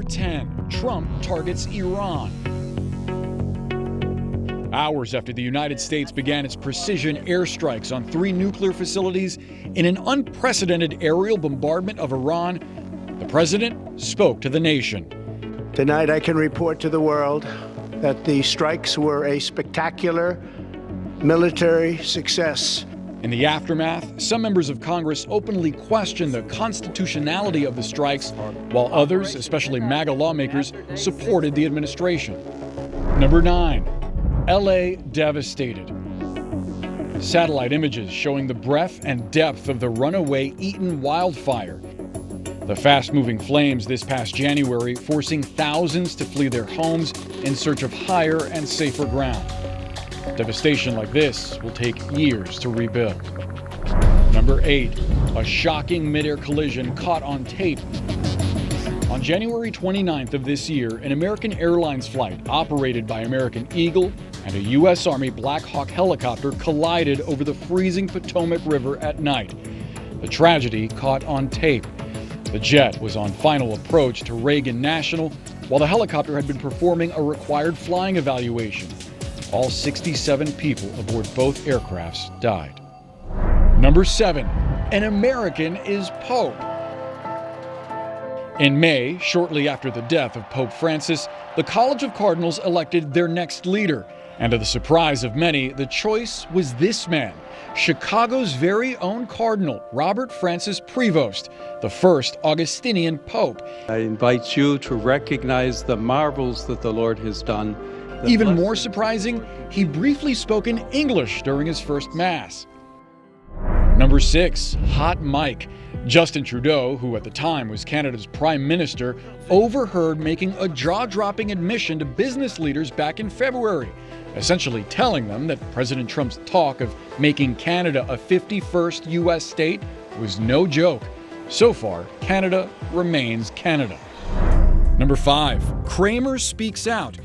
10, Trump targets Iran. Hours after the United States began its precision airstrikes on 3 nuclear facilities in an unprecedented aerial bombardment of Iran, the president spoke to the nation. Tonight I can report to the world that the strikes were a spectacular military success. In the aftermath, some members of Congress openly questioned the constitutionality of the strikes, while others, especially MAGA lawmakers, supported the administration. Number 9. LA devastated. Satellite images showing the breadth and depth of the runaway Eaton wildfire. The fast-moving flames this past January forcing thousands to flee their homes in search of higher and safer ground. Devastation like this will take years to rebuild. Number 8. A shocking mid-air collision caught on tape. On January 29th of this year, an American Airlines flight operated by American Eagle and a U.S. Army Black Hawk helicopter collided over the freezing Potomac River at night. The tragedy caught on tape. The jet was on final approach to Reagan National, while the helicopter had been performing a required flying evaluation. All 67 people aboard both aircrafts died. Number 7. An American is Pope. In May, shortly after the death of Pope Francis, the College of Cardinals elected their next leader. And to the surprise of many, the choice was this man, Chicago's very own Cardinal, Robert Francis Prevost, the first Augustinian Pope. I invite you to recognize the marvels that the Lord has done. Even more surprising, he briefly spoke in English during his first Mass. Number 6. Hot Mike. Justin Trudeau, who at the time was Canada's Prime Minister, overheard making a jaw-dropping admission to business leaders back in February, essentially telling them that President Trump's talk of making Canada a 51st U.S. state was no joke. So far, Canada remains Canada. Number 5. Kramer speaks out.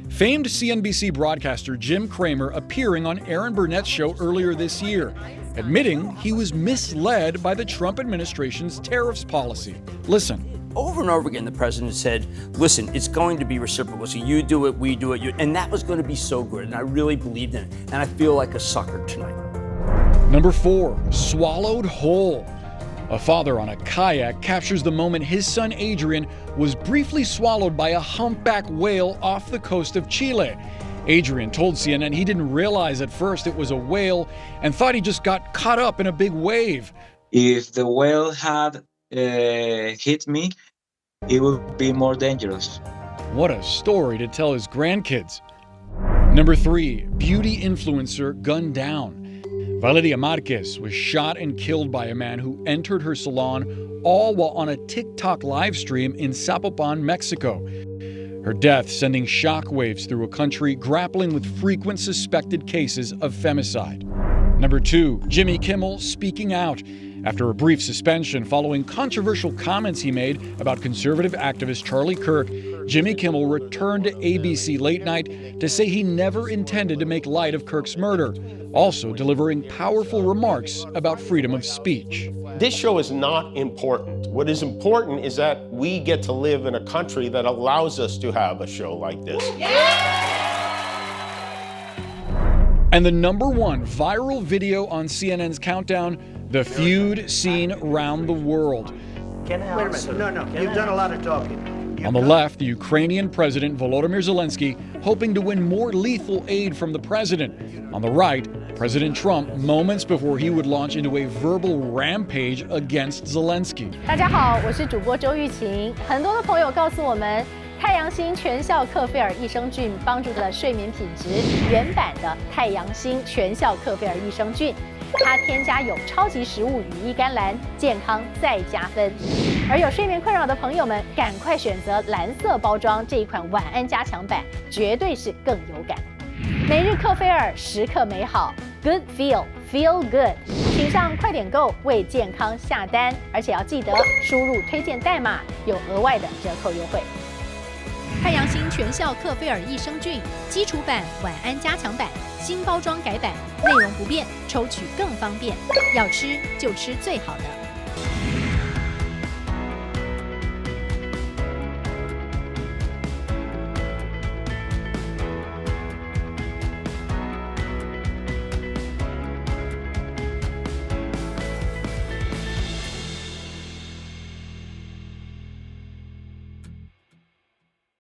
Famed CNBC broadcaster Jim Cramer appearing on Aaron Burnett's show earlier this year, admitting he was misled by the Trump administration's tariffs policy. Listen. Over and over again, the president said, listen, it's going to be reciprocal. So you do it, we do it. And that was going to be so good. And I really believed in it. And I feel like a sucker tonight. Number 4. Swallowed whole. A father on a kayak captures the moment his son Adrian was briefly swallowed by a humpback whale off the coast of Chile. Adrian told CNN he didn't realize at first it was a whale and thought he just got caught up in a big wave. If the whale had hit me, it would be more dangerous. What a story to tell his grandkids. Number 3. Beauty influencer gunned down. Valeria Marquez was shot and killed by a man who entered her salon, all while on a TikTok live stream in Zapopan, Mexico. Her death sending shockwaves through a country grappling with frequent suspected cases of femicide. Number 2. Jimmy Kimmel speaking out. After a brief suspension following controversial comments he made about conservative activist Charlie Kirk, Jimmy Kimmel returned to ABC Late Night to say he never intended to make light of Kirk's murder, also delivering powerful remarks about freedom of speech. This show is not important. What is important is that we get to live in a country that allows us to have a show like this. And the number 1 viral video on CNN's countdown, the feud seen around the world. Wait a minute. No. You've done a lot of talking. On the left, the Ukrainian President Volodymyr Zelensky hoping to win more lethal aid from the president. On the right, President Trump moments before he would launch into a verbal rampage against Zelensky. 大家好，我是主播周玉琴。很多的朋友告诉我们，太阳星全效克菲尔益生菌帮助了睡眠品质。原版的太阳星全效克菲尔益生菌，它添加有超级食物羽衣甘蓝，健康再加分。而有睡眠困扰的朋友们，赶快选择蓝色包装这一款晚安加强版，绝对是更有感。每日克菲尔，时刻美好 ，Good Feel Good， 请上快点购为健康下单，而且要记得输入推荐代码，有额外的折扣优惠。太阳星全效克菲尔益生菌基础版、晚安加强版，新包装改版，内容不变，抽取更方便。要吃就吃最好的。